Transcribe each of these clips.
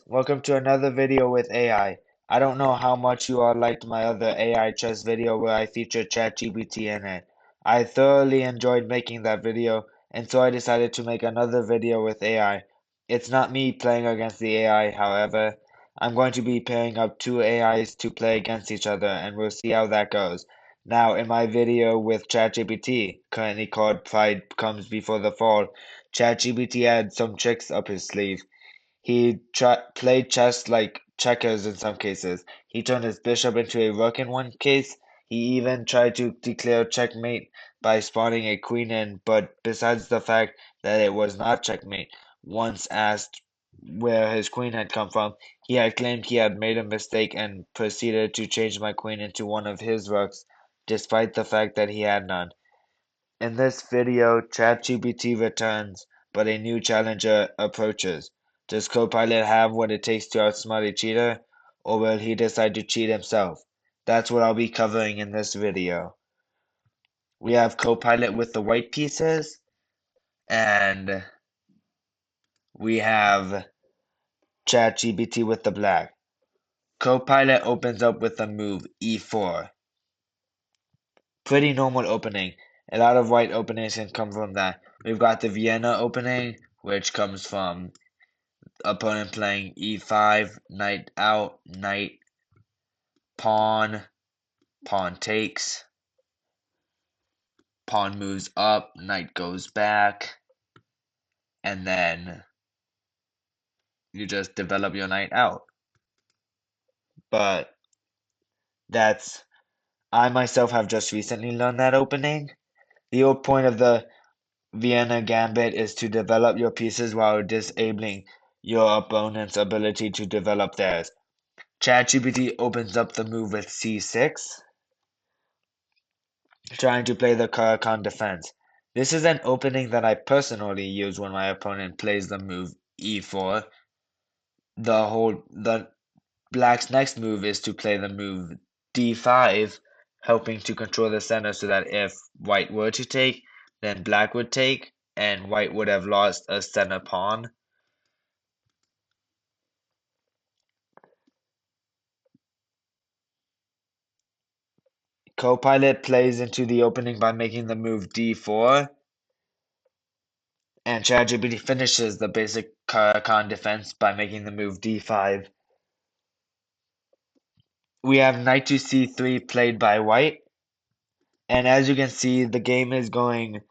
Welcome to another video with AI. I don't know how much you all liked my other AI chess video where I featured ChatGPT in it. I thoroughly enjoyed making that video, and so I decided to make another video with AI. It's not me playing against the AI, however. I'm going to be pairing up two AIs to play against each other, and we'll see how that goes. Now, in my video with ChatGPT, currently called Pride Comes Before the Fall, ChatGPT had some tricks up his sleeve. He played chess like checkers in some cases. He turned his bishop into a rook in one case. He even tried to declare checkmate by spawning a queen in, but besides the fact that it was not checkmate, once asked where his queen had come from, he had claimed he had made a mistake and proceeded to change my queen into one of his rooks, despite the fact that he had none. In this video, ChatGPT returns, but a new challenger approaches. Does Copilot have what it takes to outsmart a cheater, or will he decide to cheat himself? That's what I'll be covering in this video. We have Copilot with the white pieces, and we have ChatGPT with the black. Copilot opens up with the move e4. Pretty normal opening. A lot of white openings can come from that. We've got the Vienna opening, which comes from opponent playing e5, knight out, knight, pawn, pawn takes, pawn moves up, knight goes back, and then you just develop your knight out. But that's, I myself have just recently learned that opening. The old point of the Vienna Gambit is to develop your pieces while disabling your opponent's ability to develop theirs. ChatGPT opens up the move with c6, trying to play the Caracan defense. This is an opening that I personally use when my opponent plays the move e4. The black's next move is to play the move d5, helping to control the center so that if white were to take, then black would take, and white would have lost a center pawn. Copilot plays into the opening by making the move d4, and ChatGPT finishes the basic Caracan defense by making the move d5. We have knight to c3 played by white, and as you can see, this game is going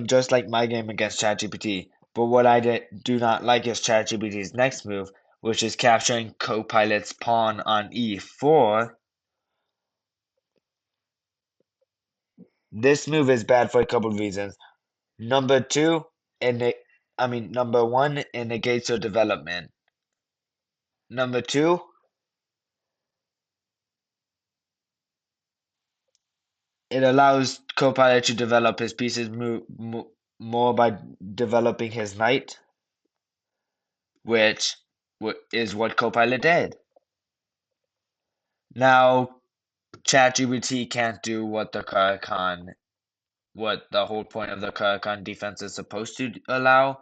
just like my game against ChatGPT. But what I do not like is ChatGPT's next move, which is capturing Copilot's pawn on e4. This move is bad for a couple of reasons. Number two, number one, it negates your development. Number two, it allows Copilot to develop his pieces more by developing his knight, which is what Copilot did. Now, ChatGPT can't do what the whole point of the Caracan defense is supposed to allow,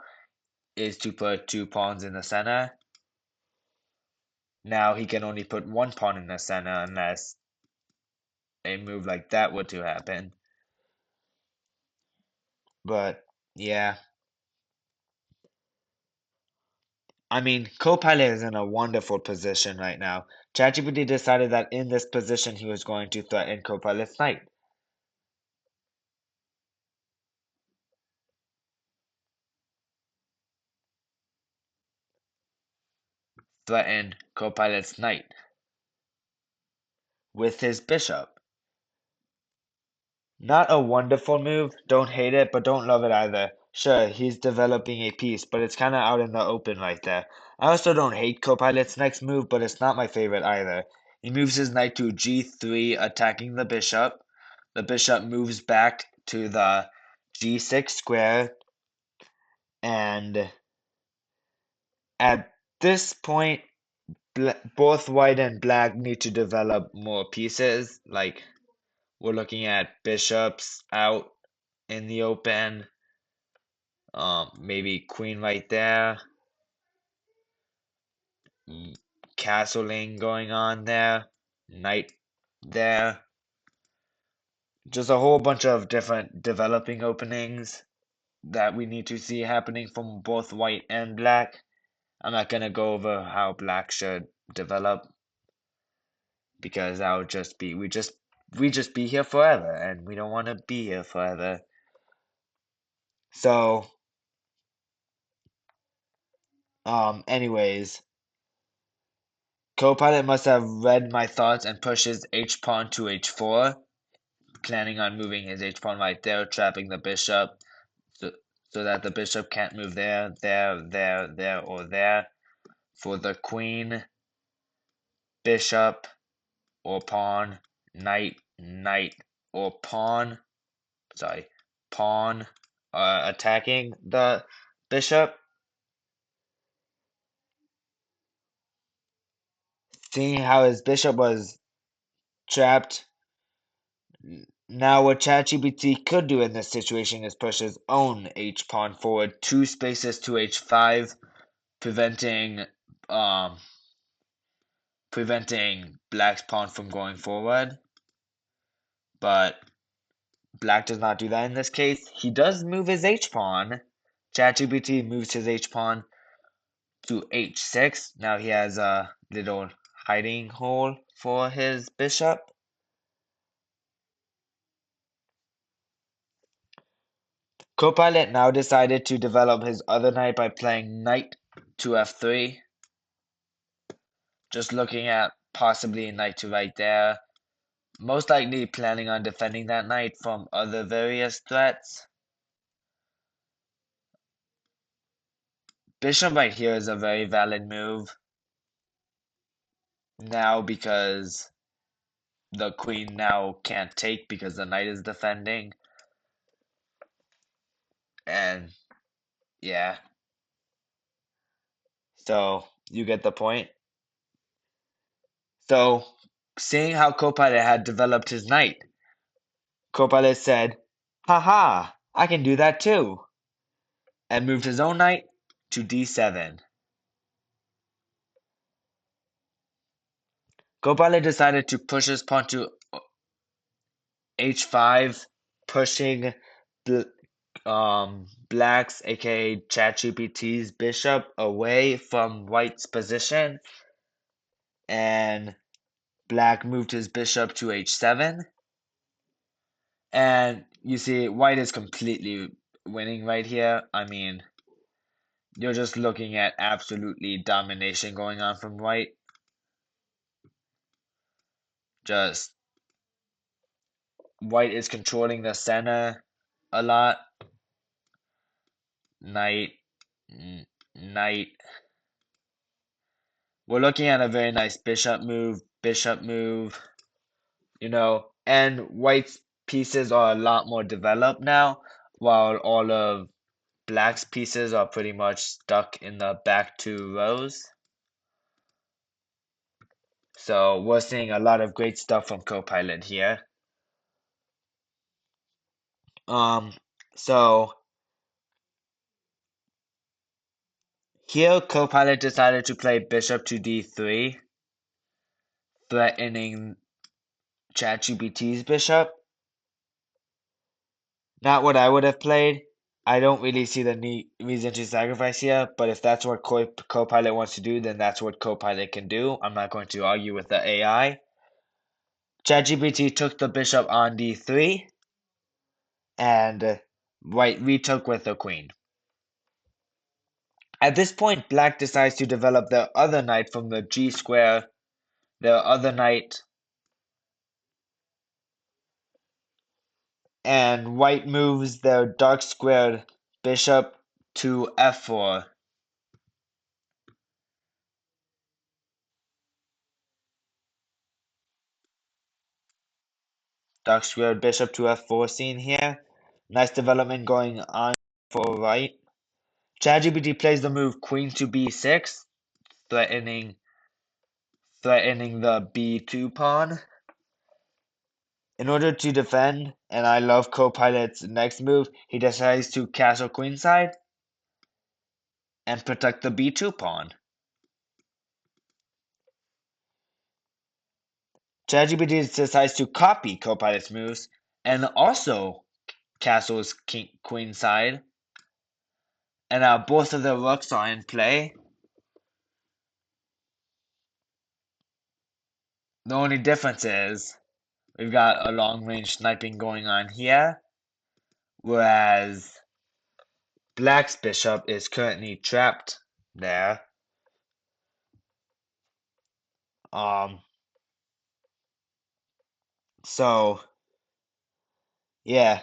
is to put two pawns in the center. Now he can only put one pawn in the center unless a move like that were to happen. But yeah, I mean, Copilot is in a wonderful position right now. ChatGPT decided that in this position he was going to threaten Copilot's knight. Threaten Copilot's knight with his bishop. Not a wonderful move, don't hate it, but don't love it either. Sure, he's developing a piece, but it's kinda out in the open right there. I also don't hate Copilot's next move, but it's not my favorite either. He moves his knight to g3, attacking the bishop. The bishop moves back to the g6 square, and at this point, both white and black need to develop more pieces. Like, we're looking at bishops out in the open. Maybe queen right there. castling going on there, knight there. Just a whole bunch of different developing openings that we need to see happening from both white and black. I'm not gonna go over how black should develop because that would just be we just be here forever and we don't want to be here forever. So, anyways, Copilot must have read my thoughts and pushed his H pawn to H4, planning on moving his H pawn right there, trapping the bishop so, so that the bishop can't move there, there, or there. For the queen, bishop, or pawn, knight, or pawn, sorry, pawn, attacking the bishop. Seeing how his bishop was trapped, now what ChatGPT could do in this situation is push his own H pawn forward 2 spaces to H5, preventing um preventing black's pawn from going forward. But black does not do that in this case. He does move his H pawn. ChatGPT moves his H pawn to H6. Now he has a little hiding hole for his bishop. Copilot now decided to develop his other knight by playing knight to F3. Just looking at possibly knight to right there. Most likely planning on defending that knight from other various threats. Bishop right here is a very valid move. Now because the queen now can't take because the knight is defending. And yeah. So you get the point. So seeing how Copilot had developed his knight, Copilot said, haha, I can do that too, and moved his own knight to d7. Copilot decided to push his pawn to h5, pushing black's, aka ChatGPT's bishop away from white's position, and black moved his bishop to h7. And you see, white is completely winning right here. I mean, you're just looking at absolutely domination going on from white. Just white is controlling the center a lot. Knight, knight. We're looking at a very nice bishop move, and white's pieces are a lot more developed now, while all of black's pieces are pretty much stuck in the back 2 rows. So we're seeing a lot of great stuff from Copilot here. So here Copilot decided to play bishop to d3, threatening ChatGPT's bishop. Not what I would have played. I don't really see the reason to sacrifice here, but if that's what Copilot wants to do, then that's what Copilot can do. I'm not going to argue with the AI. ChatGPT took the bishop on d3, and white retook with the queen. At this point, black decides to develop their other knight from the g square, their other knight, and white moves their dark squared bishop to f4. Dark squared bishop to f4 seen here. Nice development going on for white. ChatGPT plays the move queen to b6, threatening the b2 pawn. In order to defend, and I love Copilot's next move, he decides to castle queenside and protect the b2 pawn. ChatGPT decides to copy Copilot's moves and also castles king, queen side, and now both of the rooks are in play. The only difference is we've got a long-range sniping going on here, whereas Black's bishop is currently trapped there. Um, so yeah,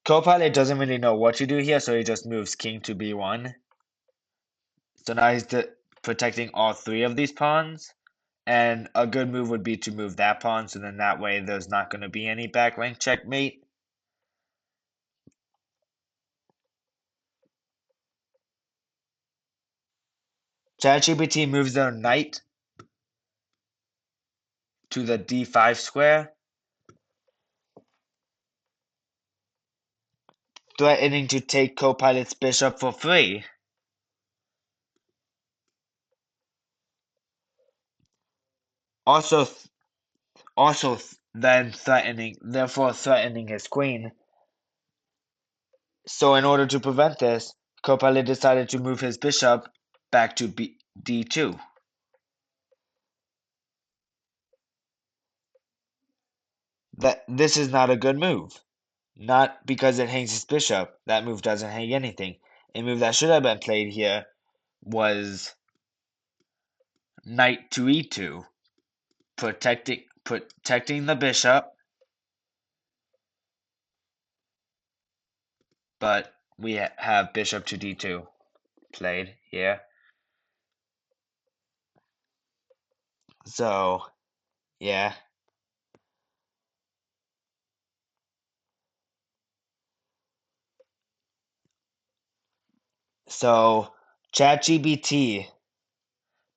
Copilot doesn't really know what to do here, so he just moves king to b1. So now he's protecting all three of these pawns. And a good move would be to move that pawn, so then that way there's not going to be any back rank checkmate. ChatGPT moves their knight to the d5 square, threatening to take Copilot's bishop for free. Also, then therefore threatening his queen. So in order to prevent this, Copilot decided to move his bishop back to d2. This is not a good move. Not because it hangs his bishop. That move doesn't hang anything. A move that should have been played here was knight to e2, protecting the bishop, but we have bishop to d2 played here. So, yeah. So, ChatGPT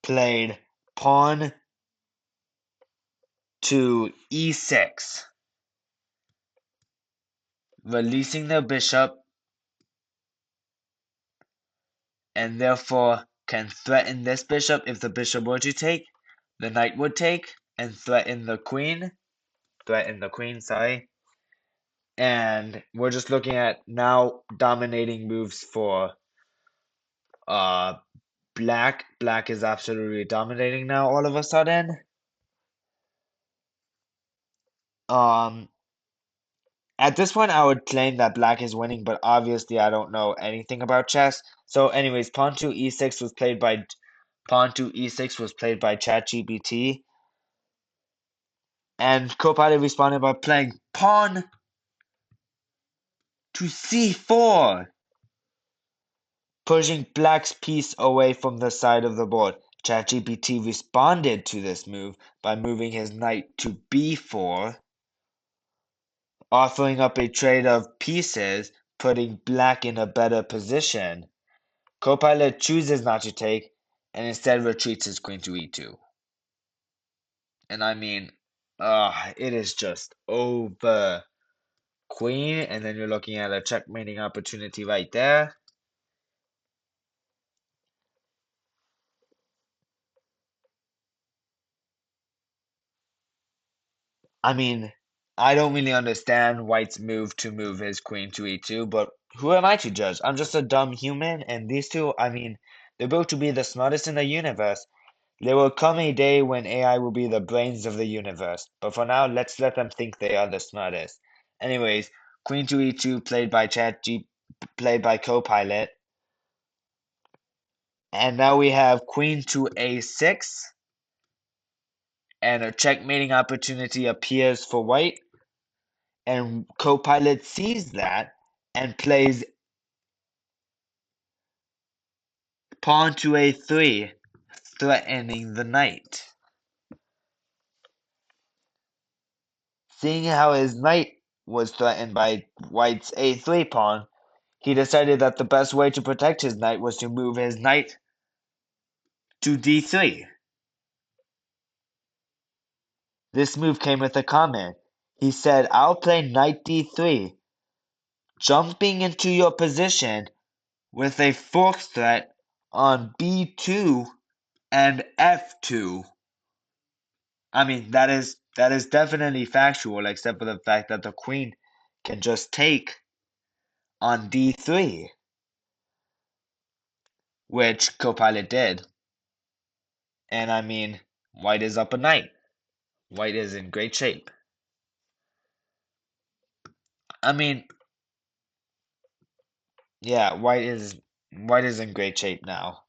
played pawn to e6, releasing the bishop, and therefore can threaten this bishop. If the bishop were to take, the knight would take, and threaten the queen. Sorry. And we're just looking at now dominating moves for uh Black. Black is absolutely dominating now all of a sudden. Um, at this point, I would claim that Black is winning, but obviously I don't know anything about chess. So, anyways, pawn to e6 was played by ChatGPT, and Copilot responded by playing pawn to c4, pushing Black's piece away from the side of the board. ChatGPT responded to this move by moving his knight to b4, offering up a trade of pieces, putting Black in a better position. Copilot chooses not to take, and instead retreats his queen to e2. And I mean, it is just over. Queen, and then you're looking at a checkmating opportunity right there. I mean, I don't really understand White's move to move his queen to e2, but who am I to judge? I'm just a dumb human, and these two, I mean, they're both to be the smartest in the universe. There will come a day when AI will be the brains of the universe, but for now, let's let them think they are the smartest. Anyways, queen to e2 played by Copilot, and now we have queen to a6, and a checkmating opportunity appears for White, and Copilot sees that and plays pawn to a3, threatening the knight. Seeing how his knight was threatened by White's a3 pawn, he decided that the best way to protect his knight was to move his knight to d3. This move came with a comment. He said, "I'll play knight d3, jumping into your position with a fork threat on b2 and f2. I mean, that is definitely factual, except for the fact that the queen can just take on d3, which Copilot did. And I mean, white is up a knight. White is in great shape. I mean, yeah, white is in great shape now.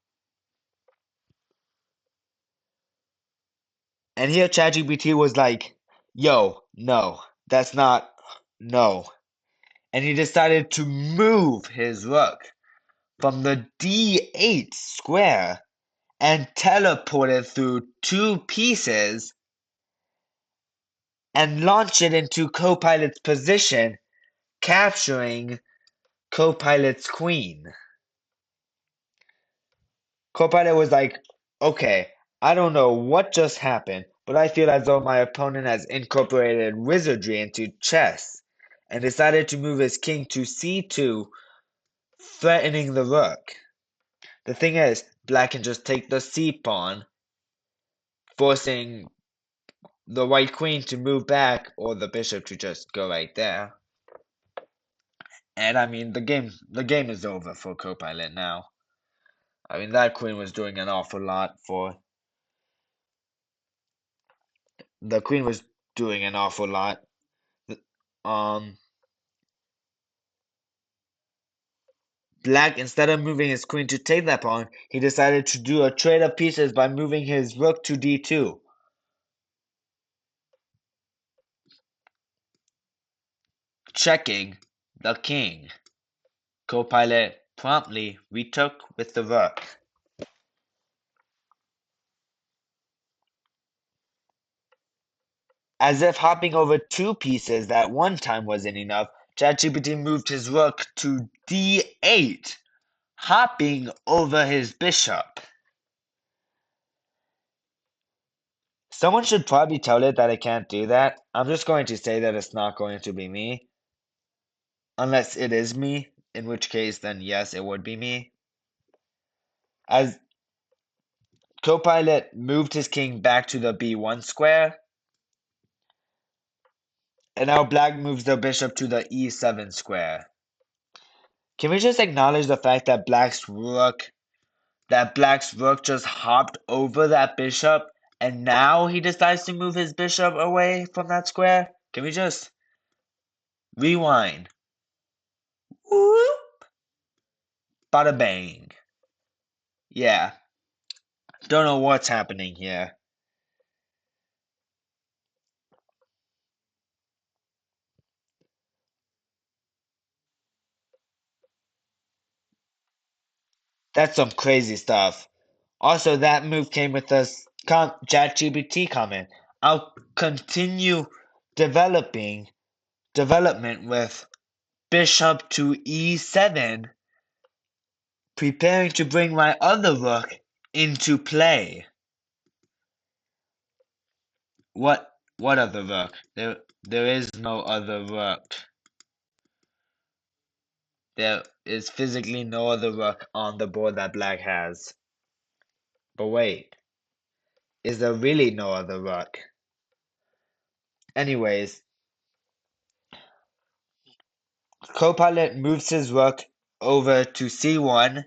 And here ChatGPT was like, "Yo, no, that's not no." And he decided to move his rook from the d8 square and teleport it through two pieces and launch it into Copilot's position, capturing Copilot's queen. Copilot was like, okay, I don't know what just happened, but I feel as though my opponent has incorporated wizardry into chess and decided to move his king to c2, threatening the rook. The thing is, black can just take the c pawn, forcing the white queen to move back or the bishop to just go right there. And I mean, the game is over for Copilot now. I mean, that queen was doing an awful lot for the queen was doing an awful lot. Um, Black, instead of moving his queen to take that pawn, he decided to do a trade of pieces by moving his rook to d2, checking the king. Copilot promptly retook with the rook. As if hopping over two pieces that one time wasn't enough, ChatGPT moved his rook to d8, hopping over his bishop. Someone should probably tell it that it can't do that. I'm just going to say that it's not going to be me. Unless it is me, in which case, then yes, it would be me. As Copilot moved his king back to the b1 square, and now black moves the bishop to the e7 square. Can we just acknowledge the fact that black's rook just hopped over that bishop, and now he decides to move his bishop away from that square? Can we just rewind? Whoop, bada bang. Yeah, don't know what's happening here. That's some crazy stuff. Also, that move came with a ChatGPT comment. I'll continue developing development with bishop to e7, preparing to bring my other rook into play. What other rook? There is no other rook. There is physically no other rook on the board that black has. But wait, is there really no other rook? Anyways, Copilot moves his rook over to c1,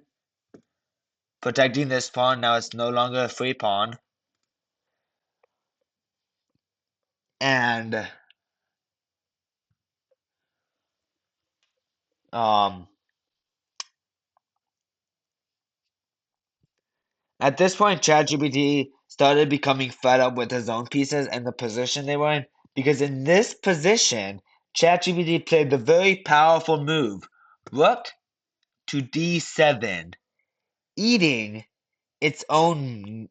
protecting this pawn. Now it's no longer a free pawn. And um, at this point, ChatGPT started becoming fed up with his own pieces and the position they were in, because in this position, ChatGPT played the very powerful move, rook to d7, eating its own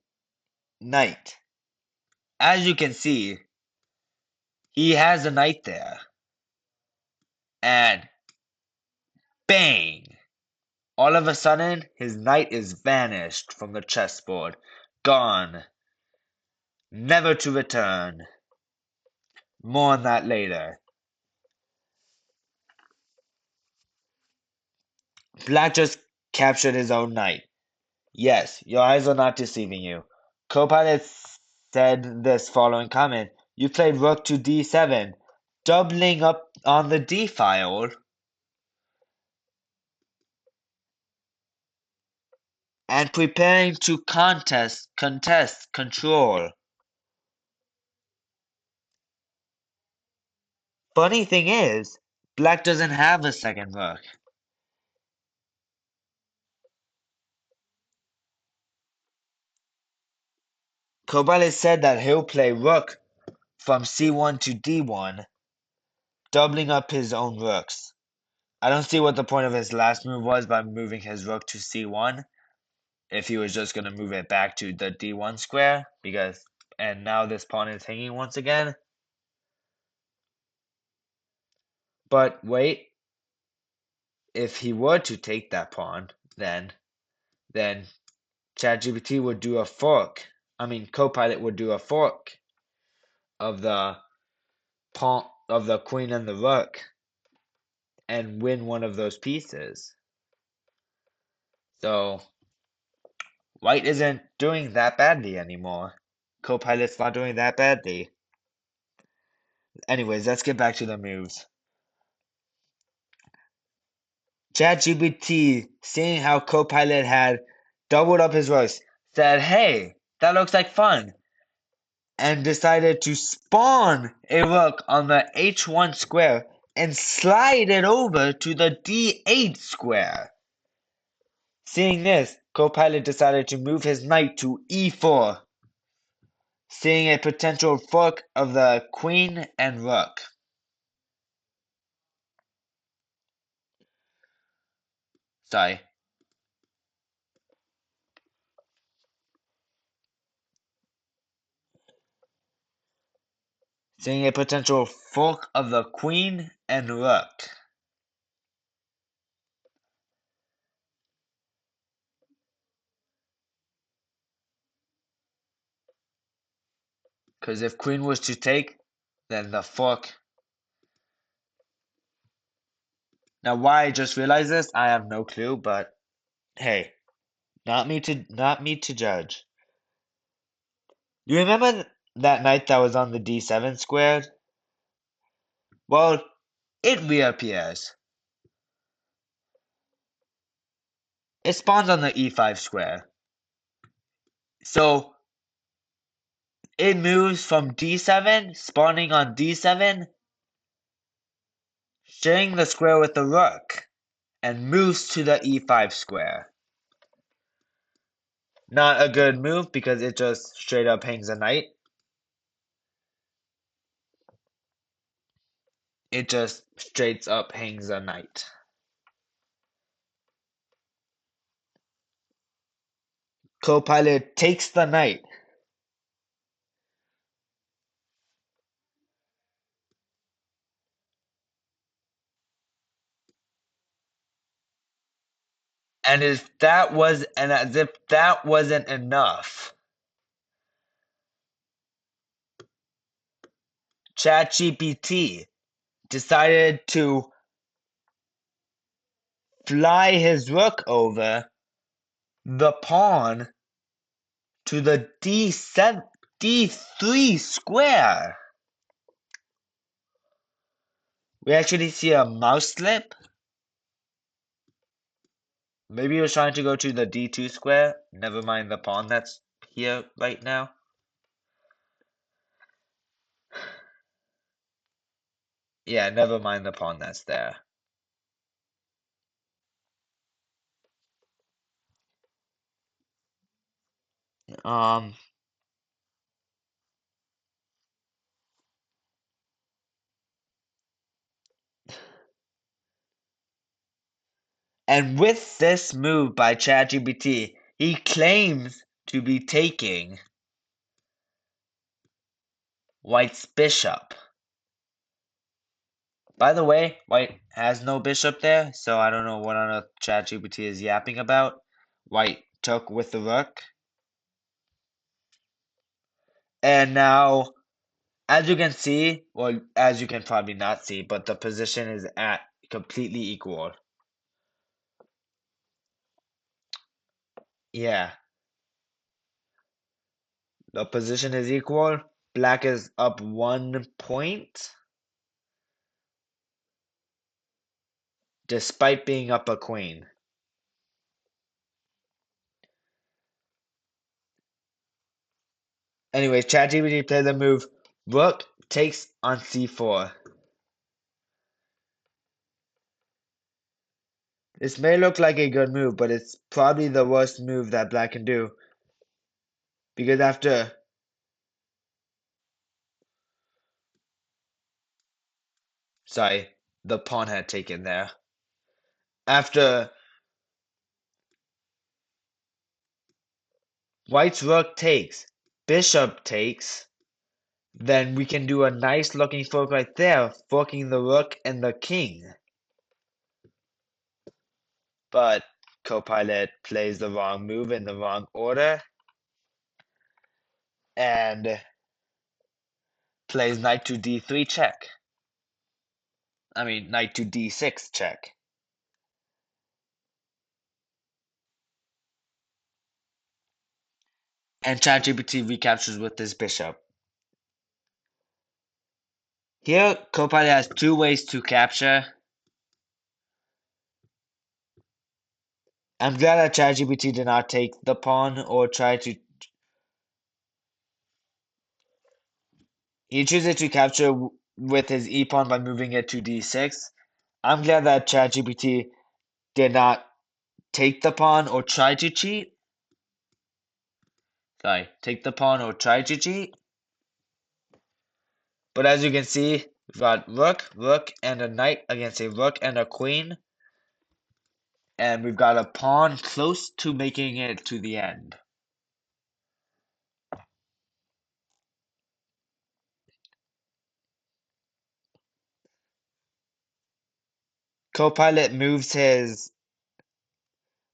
knight. As you can see, he has a knight there. And bang! All of a sudden, his knight is vanished from the chessboard. Gone. Never to return. More on that later. Black just captured his own knight. Yes, your eyes are not deceiving you. Copilot said this following comment. You played rook to d7, doubling up on the d file and preparing to contest control. Funny thing is, black doesn't have a second rook. Copilot said that he'll play rook from c1 to d1, doubling up his own rooks. I don't see what the point of his last move was by moving his rook to c1 if he was just going to move it back to the d1 square, and now this pawn is hanging once again. But wait, if he were to take that pawn, then ChatGPT would do a fork. Copilot would do a fork of the pawn of the queen and the rook and win one of those pieces. So white isn't doing that badly anymore. Copilot's not doing that badly. Anyways, let's get back to the moves. ChatGPT, seeing how Copilot had doubled up his rooks, said, "Hey, that looks like fun," and decided to spawn a rook on the h1 square and slide it over to the d8 square. Seeing this, Copilot decided to move his knight to e4, seeing a potential fork of the queen and rook. Sorry. Seeing a potential fork of the queen and rook. Because if queen was to take, then the fork. Now, why I just realized this, I have no clue, but hey, not me to judge. You remember that knight that was on the d7 squared? Well, it reappears. It spawns on the e5 square. So it moves from d7, spawning on d7, sharing the square with the rook, and moves to the e5 square. Not a good move because it just straight up hangs a knight. It just straight up hangs a knight. Copilot takes the knight. And as if that wasn't enough, ChatGPT decided to fly his rook over the pawn to the d3 square. We actually see a mouse slip. Maybe he was trying to go to the d2 square. Never mind the pawn that's here right now. Yeah, never mind the pawn that's there. Um, and with this move by ChatGPT, he claims to be taking White's bishop. By the way, White has no bishop there, so I don't know what on earth ChatGPT is yapping about. White took with the rook. And now, as you can see, well, as you can probably not see, but the position is at completely equal. Yeah. The position is equal. Black is up 1 point, despite being up a queen. Anyway, ChatGPT played the move rook takes on c4. This may look like a good move, but it's probably the worst move that black can do. Because after... Sorry, the pawn had taken there. After white's rook takes, bishop takes, then we can do a nice looking fork right there, forking the rook and the king. But Copilot plays the wrong move in the wrong order and plays knight to d3 check. I mean, knight to d6 check. And ChatGPT recaptures with his bishop. Here, Copilot has two ways to capture. I'm glad that ChatGPT did not take the pawn or try to... He chooses to capture with his e-pawn by moving it to d6. I'm glad that ChatGPT did not take the pawn or try to cheat. Sorry, take the pawn or try to cheat. But as you can see, we've got rook, and a knight against a rook and a queen. And we've got a pawn close to making it to the end. Copilot moves his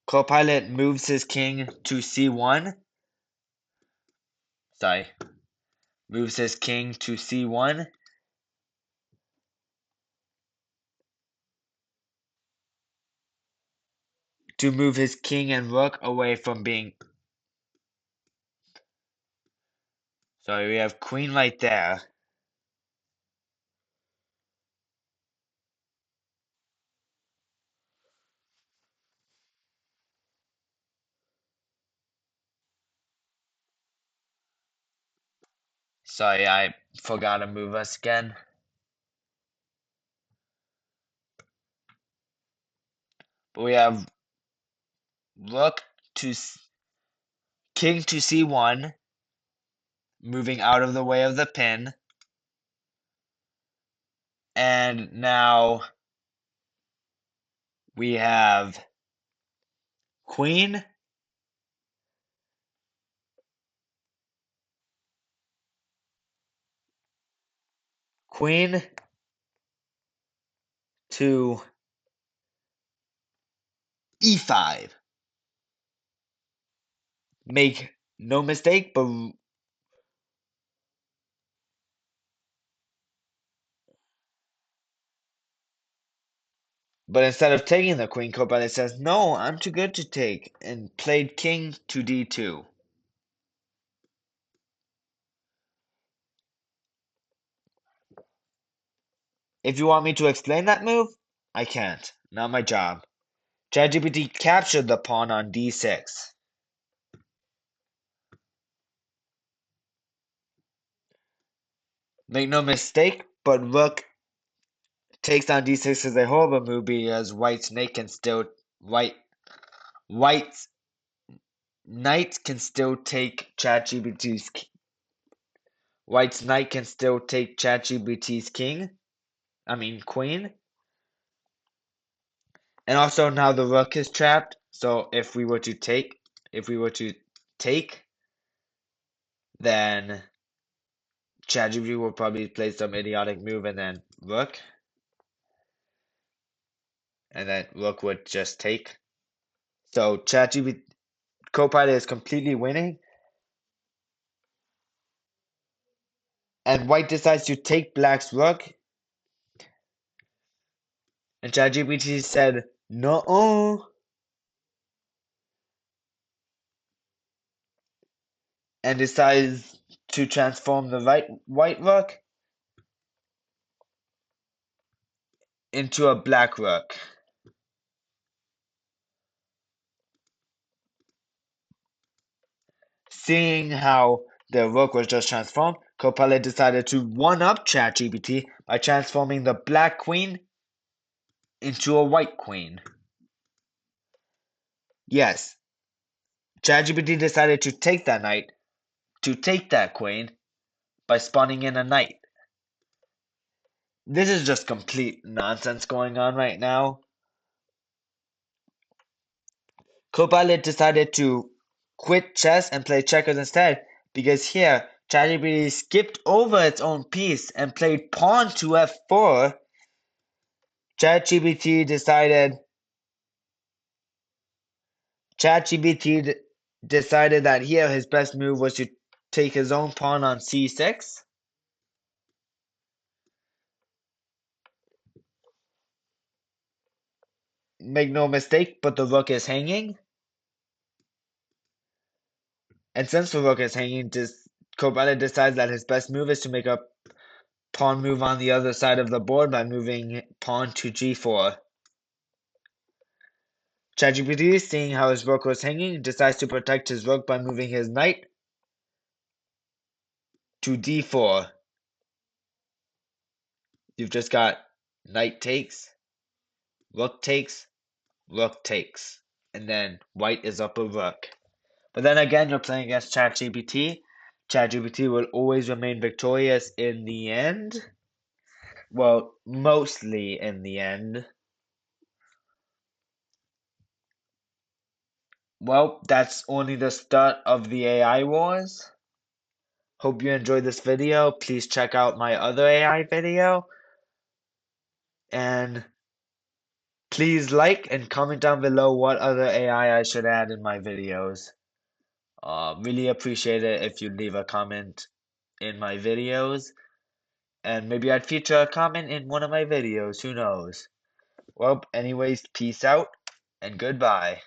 king to c1. Sorry. Moves his king to c1. To move his king and rook away from being... Sorry, we have queen right there. Sorry, I forgot to move us again. But we have rook to king to c1, moving out of the way of the pin. And now we have queen, queen to e5. Make no mistake, but instead of taking the queen, Copilot says, no, I'm too good to take, and played king to d2. If you want me to explain that move, I can't. Not my job. ChatGPT captured the pawn on d6. Make no mistake, but rook takes on d6 is a horrible move because white's knight can still white's knight can still take ChatGPT's White's knight can still take ChatGPT's queen. And also now the rook is trapped. So if we were to take, then ChatGPT will probably play some idiotic move and then rook. And then rook would just take. So ChatGPT Copilot is completely winning. And white decides to take black's rook. And ChatGPT said, no. and decides to transform the white rook into a black rook. Seeing how the rook was just transformed, Copilot decided to one-up ChatGPT by transforming the black queen into a white queen. Yes, ChatGPT decided to take that knight, to take that queen, by spawning in a knight. This is just complete nonsense going on right now. Copilot decided to quit chess and play checkers instead because here ChatGPT skipped over its own piece and played pawn to f4. ChatGPT decided ChatGPT decided that here his best move was to take his own pawn on c6. Make no mistake, but the rook is hanging. And since the rook is hanging, Copilot decides that his best move is to make a pawn move on the other side of the board by moving pawn to g4. ChatGPT, seeing how his rook was hanging, decides to protect his rook by moving his knight to d4. You've just got knight takes, rook takes, rook takes, and then white is up a rook. But then again, you're playing against ChatGPT. ChatGPT will always remain victorious in the end. Well, mostly in the end. Well, that's only the start of the AI wars. Hope you enjoyed this video. Please check out my other AI video. And please like and comment down below what other AI I should add in my videos. Really appreciate it if you leave a comment in my videos. And maybe I'd feature a comment in one of my videos. Who knows? Well, anyways, peace out and goodbye.